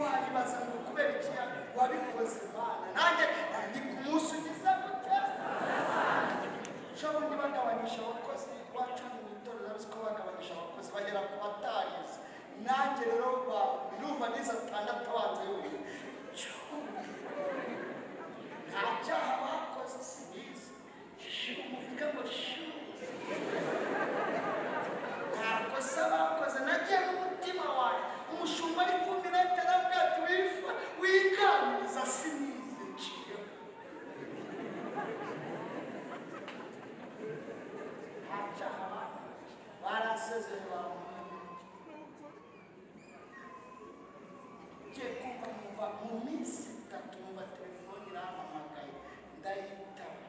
wayibaza ngo kubera iki wabikoze Mana nanjye ni ku munsi ugize gute ubundi bagabanisha abakozi wacu mu itorero ariko bagabanisha abakozi bagera ku batarize nanjye rero birumva n'izo 6 banze yoye nta cyaha bakoze sinize umuvuga ngo ntakosa bakoze nagiye n'umutima wawe umushumba ari kuminete nabwo ati wiganiriza sinize nciye nta cyaha barasezeye ngiye kumva mu minsi 3 numva telefone irampamagaye ndayitaba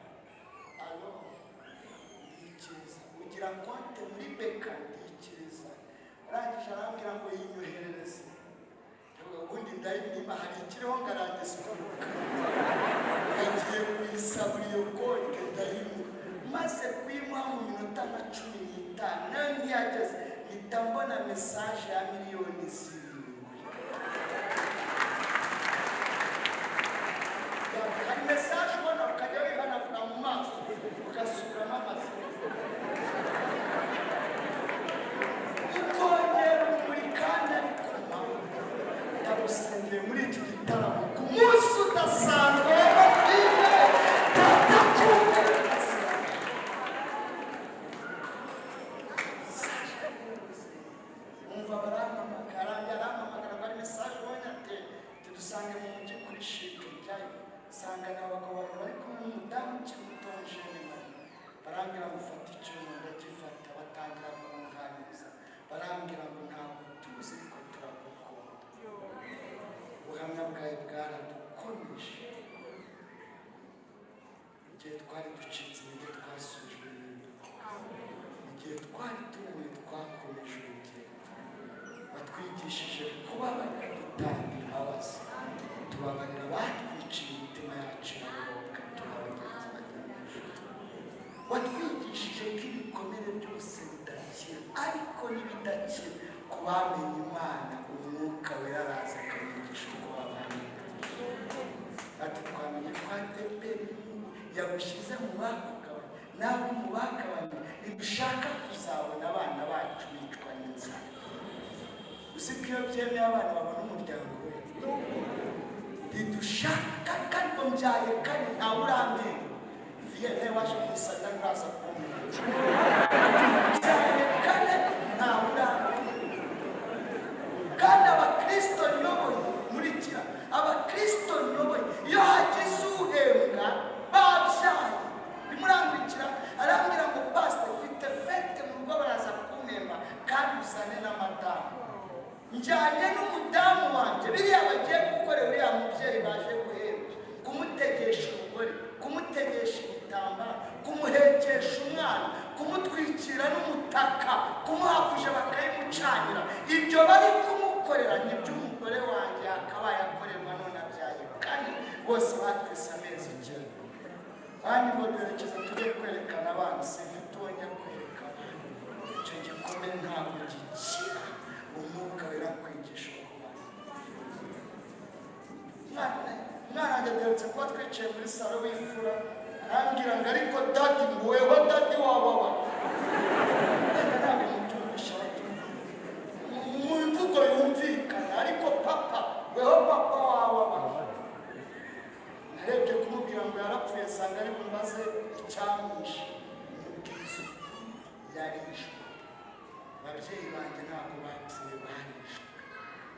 alo ndikiriza ugira konte muri beka ndikiriza arangije arambwira ngo yinyoherereze ubundi ndayibima hari ikiriho ngarandisikuruka yagiye kuyisaba iyo konte ndayimuha maze kuyimuha mu minota nka 15 nayo ntiyageze mpita mbona mesaje ya miliyoni 7 hari mesaje ubona ukajya wihanagura mu maso ugasubiramo amazina ukongera muri kandi ariko ndagusengeye muri iki gitaramo ku munsi udasanzwe umva barampamagara bari mesaje ubonye ati tudusange mu mujyi kuri shike byayo sanga n'abagabo bari kumwe n'umudamu ukiri muto w'Jenema barambwira ngo ufate icyuma ndagifata batangira kunganiriza barambwira ngo ntabwo tuzi ko turagukunda ubuhamya bwawe bwaradukomeje igihe twari ducitse intege twasubijwe n'inyuma igihe twari tunaniwe twakomeje urugendo batwigishije kubabarira dutanga imbabazi tubabarira batwiciye imitima yacu y'abaroka turabagenzi bagenzi watwigishije ko ibikomere byose bidakira ariko n'ibidakira ku bamenye Imana umwuka wera araza akabigisha uko babanye ati twamenye ko ADEPR yagushyize mu bakugabanya nawe mu bakabanye ntidushaka kuzabona abana bacu bicwa n'inzara uzi ko iyo byemeye abana babona umuryango we ntidushaka kandi ngo mbyaye kandi ntawe uramenye viene waje kwisanga ntaza kumenya mbyaye kandi ntawe uramenye kandi abakristo nyoboye murikira abakristo nyoboye iyo hagize uhembwa babyaye bimurambikira arambwira ngo pastor ufite fete mu rugo baraza kumpemba kandi usane n'amadamu njyanye n'umudamu wanjye biriya bagiye gukorera uriya mubyeyi baje guhemba kumutegesha umugore kumutegesha igitambaro kumuhekesha umwana kumutwikira n'umutaka kumuhakuje bakayimucanira ibyo bari kumukorera nibyo umugore wanjye akabaye akorerwa none abyaye kandi bose batwise amezi 9 kandi ngo duherekeza tujye kwerekana abana simfite uwo njya kwerekana icyo gikomere ntabwo gikira umwuka wera kwigisha mwana aderetse kuba twicaye muri salo w'imfura arambwira ngo ariko dadi ngo weho dadi wababa ntabwo mubyumvisha abatumva mu mvugo yumvikana ariko papa weho papa wababa narebye kumubwira ngo yarapfuye sanga ari bumbaze icyamwishe umubwizo yarishwe ababyeyi banjye ntabwo bapfuye barishwe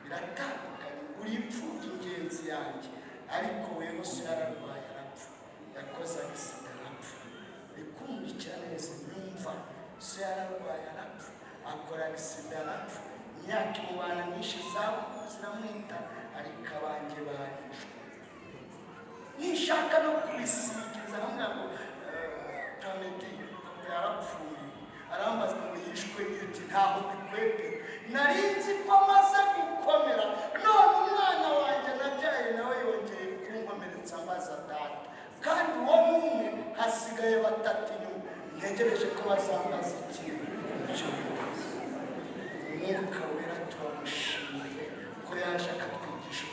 biratandukanye uri imfubyi ingenzi yanjye ariko weho so yararwaye arapfa yakoze agisida arapfa bikumvikira neza nyumva so yararwaye arapfa akora agisida arapfa imyaka imubana nyinshi zabukuru ziramwita ariko abanjye barishwe nishaka no kubisigiza hamwe ngo Pramedi yarapfuye arambaza ngo yishwe n'iki ntaho bikwete narinzi ko amaze gukomera none umwana wanjye nabyaye nawe yongeye kunkomeretsa ambaza data kandi uwo mumwe hasigaye 3 inyuma ntegereje ko bazambaza ikintu umwuka wera turamushimiye ko yaje akatwigisha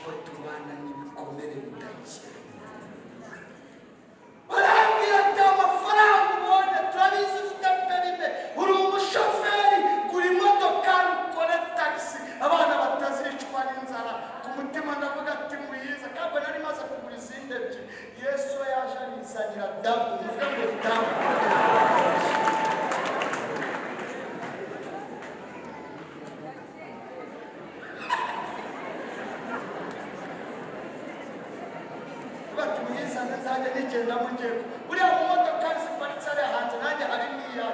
usanga nzajya nigenda mu gihe buriya mu modoka ziparitse ari hanze nanjye hari n'iya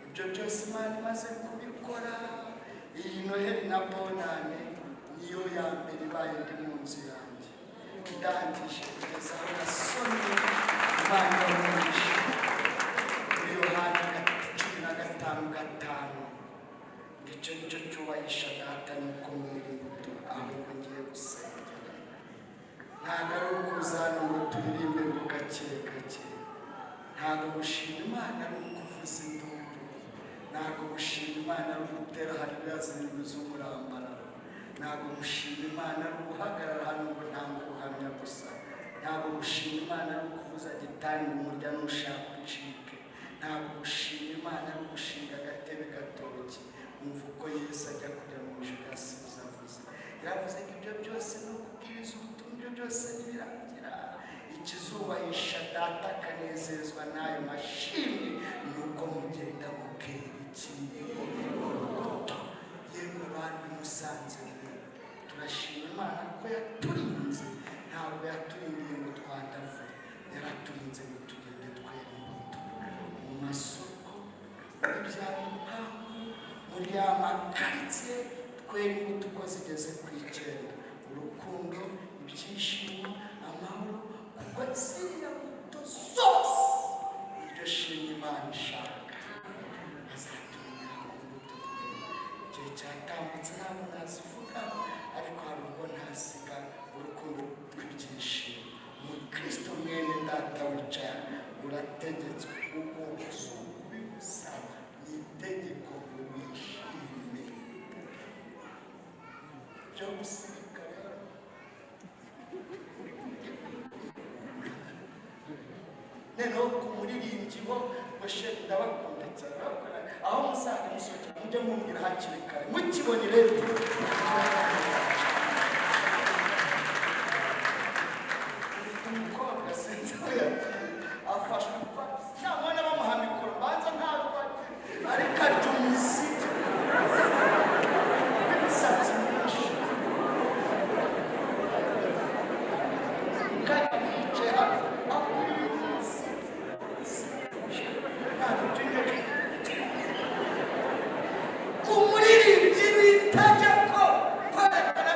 ibyo byose Imana imaze kubikora. Iyi Noheli na Bonane niyo ya mbere ibaye ndi mu nzu yanjye ndangije kugeza aho nasomye Imana yamurisha muri Yohana 15:5 icyo nicyo cyubahisha data nuko mwiri imbuto aho ngiye gusengera. Ntabwo ari ukuzana ngo turirimbe ngo gake gake, ntabwo gushima Imana ari ukuvuza induru, ntabwo gushima Imana ari ugutera haleluya zirindwi z'umurambararo, ntabwo gushima Imana ari uguhagarara hano ngo ntabwo uhamya gusa, ntabwo gushima Imana ari ukuvuza gitari ngo umurya nushaka ucike, ntabwo gushima Imana ari ugushinga agatebe gatoki. Umva uko Yesu ajya kujya mu ijuru yasize avuze, yavuze ko ibyo byose ni ukubwiriza ubutumwa, ibyo byose nibirangira ikizubahisha data akanezezwa n'ayo mashimwe nuko mugenda mukera ikibuto. Yemwe bantu musanze turashima Imana ko yaturinze, ntabwo yaturindiye ngo twandavure, yaraturinze ngo tugende twera imbuto mu masoko, muri bya bipangu, muri ya makaritsiye, twera imbuto uko zigeze ku 9, urukundo, ibyishimo, amahoro, kuko ziriya mbuto zose iryo shimwe Imana ishaka azatumira ku mbuto. Igihe cyatambutse ntabwo nazivuga, ariko hari ubwo ntasiga urukundo rw'ibyishimo. Umukristo mwene data wicaye urategetswe ugomba kubigusaba, ni itegeko ngo wishime byo gusirika rero. Noneho ku muririmbyi bo basheri ndabakunda cyane, aho muzaga musohokera mujye mumbwira hakiri kare mukibone rero. Umukobwa sinzi aho yagiye afashwe cyangwa bamuha mikoro mbanza ntabwo ariko atumizi imisatsi myinshi kandi yicaye hano umuririmbyi w'itegeko kwerekana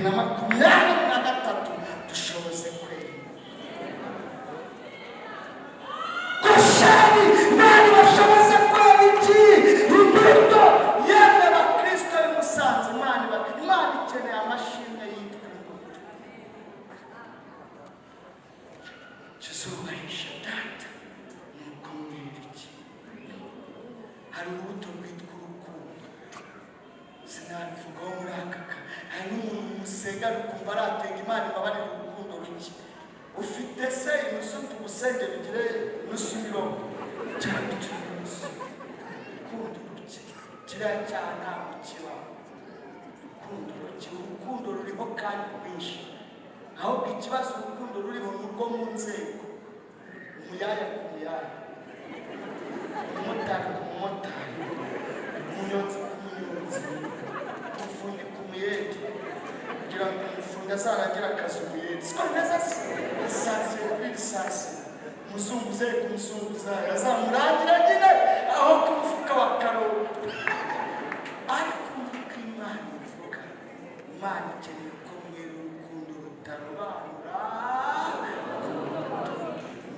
2023 dushoboze kwera. Goshani nari bashoboze kwera iki imbuto yemwe bakristo y'Umusanze. Imana ikeneye amashimwe yitwa imbuto. Tuzubahisha data nuko mwera iki. Hari urubuto rwitwa urukundo sinabivugaho muri aka hari n'umuntu musega rukumva aratenga Imana ibabarira urukundo ruke. Ufite se inusu tugusenge bigire inusu mirongo cyangwa inusu. Urukundo ruke kiriya cyaha nta mukiba. Urukundo ruke, urukundo ruriho kandi rwinshi. Ahubwo ikibazo urukundo ruriho ni urwo mu nzego. Umuyaya ku muyaya, umumotari ku mumotari, umunyonzi ku munyonzi, umufundi ku muyede, kugira ngo umufundi azaragira akazi umuyede. Siko neza se lisansi kuri lisansi, umuzunguzayi ku muzunguzayi azamurangira nyine aho ku mufuka wa karoti. Ariko nk'uko Imana ivuga, Imana ikeneye ko mwera urukundo rutarobanura.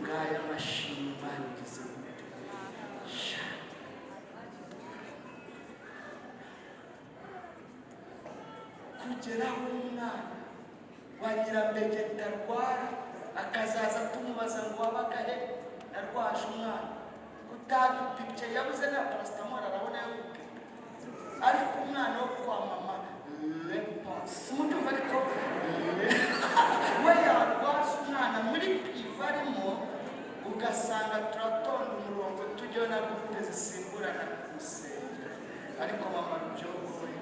Ngaya mashini Imana igize kugeraho umwana wa Nyirambegeti arwara akazaza tumubaza ngo wabaga he. Narwaje umwana utadupipye yabuze na paracetamol arabona yo gupima. Ariko umwana wo kwa mama reponse mutumva ariko we yarwaje umwana muri piva arimo ugasanga turatonda umurongo tujyaho na groupe zisimburana kumusenge. Ariko mama rubyogoye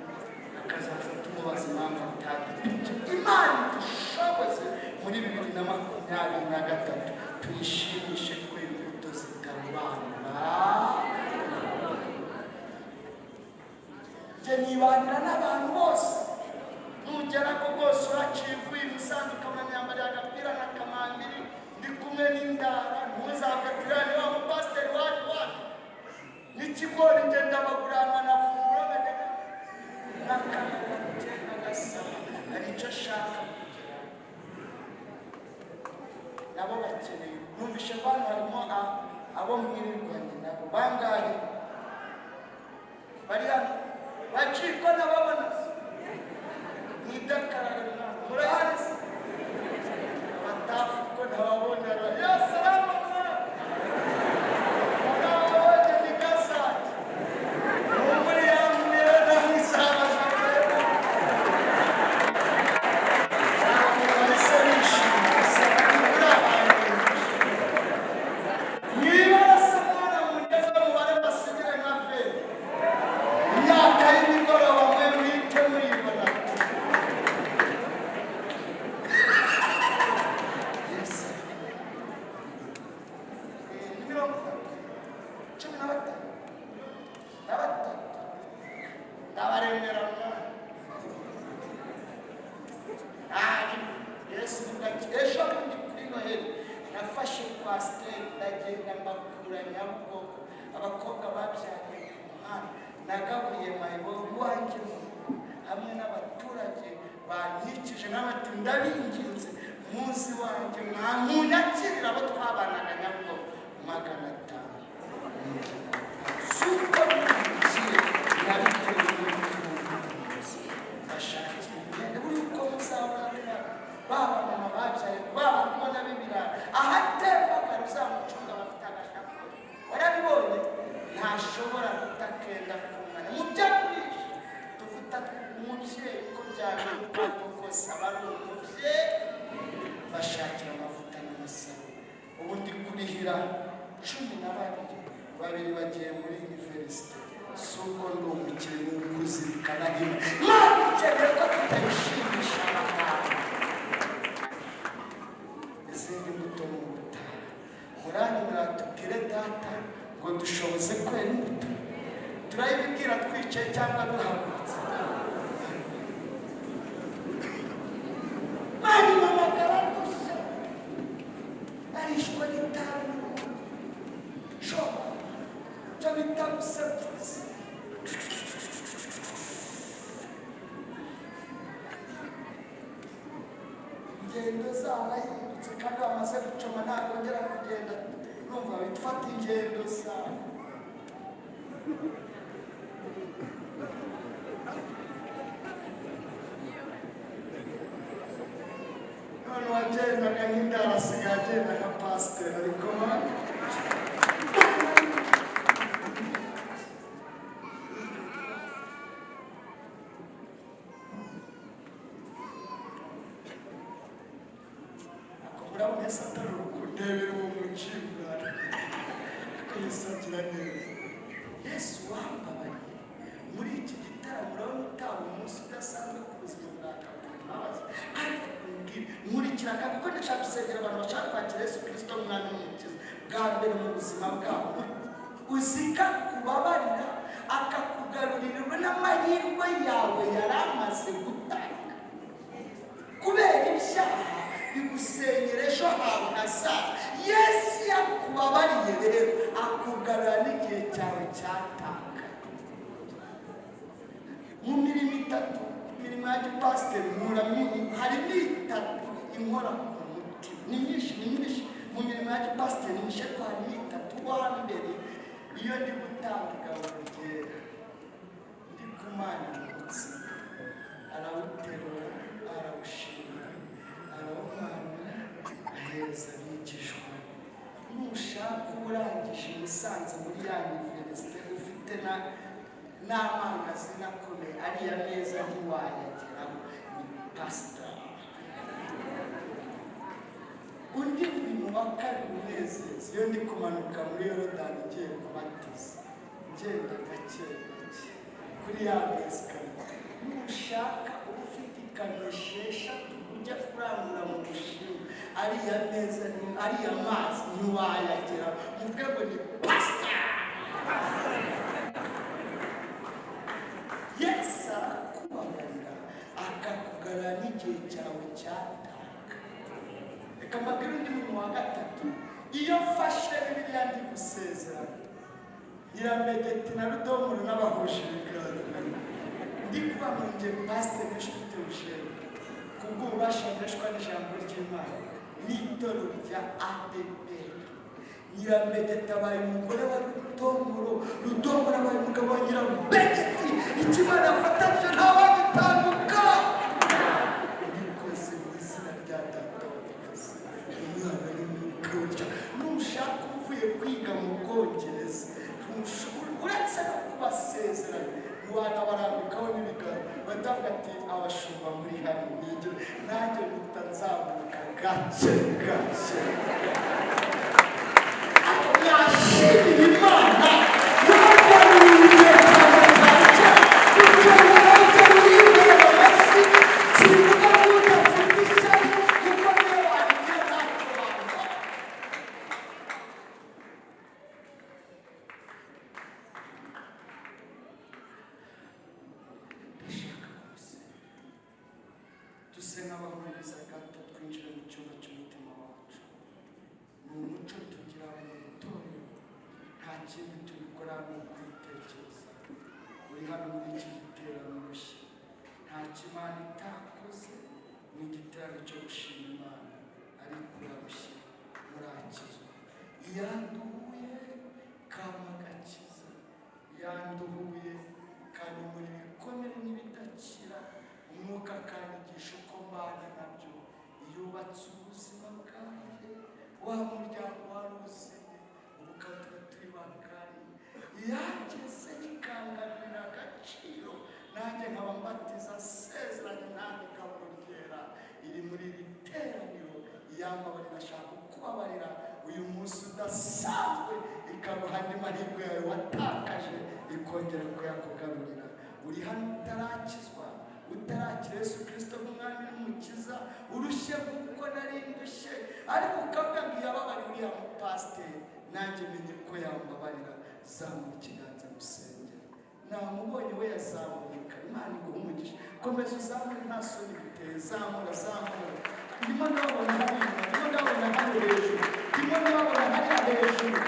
akazaza tumubaza impamvu atadupipye. Imana dushoboze muri 2023 tuyishimishe kwera imbuto zitarobanura. Jye nibanira n'abantu bose. Nugera ko rwose uracivuye Musanze ukabona nyambariye agapira na kamambiri ndi kumwe n'indara ntuzagatirira niba umupasiteri wari n'ikigori nge ndabagurana na funguro n'agasaba hari icyo ashaka nabo bakeneye. Numvishe abantu harimo abo mwirirwanye nabo bangahe bari hano bacikwa n'ababona mwidakarare mwana murahari se abatafu ko ntababona ya salamu murabonye ni gasake muri yamwe na mwisaba abakobwa babyariye ku muhanda nagaburiye mayibo wanjye hamwe n'abaturage bankikije n'abati ndabinginze munsi wanjye mwamunyakirira abo twabanaga nabo 500 suko bigiye nabitewe bashakira buri uko muzabana baba mama babyaye baba kubona bibira ahatemba karuzamucunga bafite agashaka warabibonye ntashobora gutakenda kumana mubyakwisha tuvuta umubyeyi ko byabikwa kose abari umubyeyi bashakira amavuta n'amasaro. Ubu ndi kurihira 12 babiri bagiye muri university suko ndi umukire n'ukuzirikana Imana ikeneye ko tutayishimisha abantu. Izindi mbuto mu butaha murani muratubwire data ngo dushoboze kwera imbuto. Turayibwira twicaye cyangwa duhagurutse. Mani mamagara gusa arishwa n'itabi shoba cyo bita gusefuzi ingendo zarahindutse kandi bamaze gucoma ntakongera kugenda numva bitufata ingendo zawe. none wagendaga nk'indara asigaye agenda nka pasiteri ariko urabona Yesu atari ukundebera uwo mucibwa ko Yesu agira neza. Yesu wambabariye muri iki gitaramo urabona utaba umunsi udasanzwe ku buzima bwa Kaburimbabazi ariko nkurikira kandi kuko ndashaka gusengera abantu bashaka kwakira Yesu Kristo umwami n'umukiza bwa mbere mu buzima bwabo. Uzika kubabarira akakugarurirwa n'amahirwe yawe yari amaze gutanga kubera ibyaha bigusenyera ejo hawe hazaza. Yesu yakubabariye rero akugarura n'igihe cyawe cyatanga. Mu mirimo itatu, imirimo ya gipasiteri harimo itatu inkora ku mutima. Ni myinshi mu mirimo ya gipasiteri nishe ko harimo itatu. Uwa mbere iyo ndi gutanga igaburo ryera ndi kumana umutsi arawuterura arawushima arawumana aheza abigishwa. Nushaka urangije Musanze muri ya universite ufite n'amangazini akomeye ariya meza ntiwayageraho ni pasita. Undi murimo wa kabiri unezeza iyo ndi kumanuka muri Yorodani ngiye kubatiza ngenda gake gake kuri ya mesikariye. Nushaka ufite ikamyo esheshatu ujya kurangura mu mushinga ariya meza ariya mazi ntiwayagera mu rwego ni pasita. Yesu arakubabarira akakugarura n'igihe cyawe cyatanga. Reka mbabwire undi muntu wa gatatu. Iyo mfashe Bibiliya ndi gusezerana Nyiramegeti na Rudomoro n'abahuje ibiganiro ndi kuba mu nge pasiteri n'inshuti Eugene kubw'ububasha ndeshwa n'ijambo ry'Imana n'itorero rya ADEPR. Nyiramegeti abaye umugore wa Rudomoro, Rudomoro abaye umugabo wa Nyiramegeti. Ikimana yafatanyije ntawagitanduka. Ndikoze mu izina rya Data umwana n'umukobwa. Nushaka uvuye kwiga mu Bwongereza uretse no kubasezerana wanabarambikaho n'ibiganza batavuga ati abashumba muri hano nigero nanjye mpita nzamuka gake gake. Yashimira Imana yagaruriye gake ukabona ugaruriye amashyi kivuga ngo udafite ishyari kuko niyo wagiye ntacyo wanga. Duse nk'abahuriza gato twinjire mu cyumba cy'umutima wacu. Ni umuco tugira abanyagitorero, nta kindi tubikora ni ukwitekereza. Uri hano muri iki giterane urushye, nta kimana itakoze ni igiterane cyo gushima Imana, ariko urarushye murakizwa. Yanduhuye kama gakiza, yanduhuye kandi muri bikomere n'ibidakira. Umwuka akanyigisha uko mbana nabyo. Yubatse ubuzima bwanjye, wa muryango wari uzimye ubu ukaba turi bagari. Yageze ikangarurira agaciro nanjye nkaba mbatiza asezeranye nanjye igaburo ryera iri muri iri teraniro. Yambabarira ashaka kubabarira uyu munsi udasanzwe, ikaguha andi mahirwe yawe watakaje ikongera kuyakugarurira. Uri hano utarakizwa, utarakira Yesu Kristo nk'umwami n'umukiza, urushye kuko nari ndushye, ariko ukavuga ngo yababariye uriya mupasiteri nanjye menye ko yambabarira. Zamura ikiganza musengera. Namubonye we yazamuka. Imana iguha umugisha. Komeza uzamure nta soni biteye. Zamura zamura. Ndimo ndabona hariya, ndimo ndabona hano hejuru, ndimo ndabona hariya hejuru.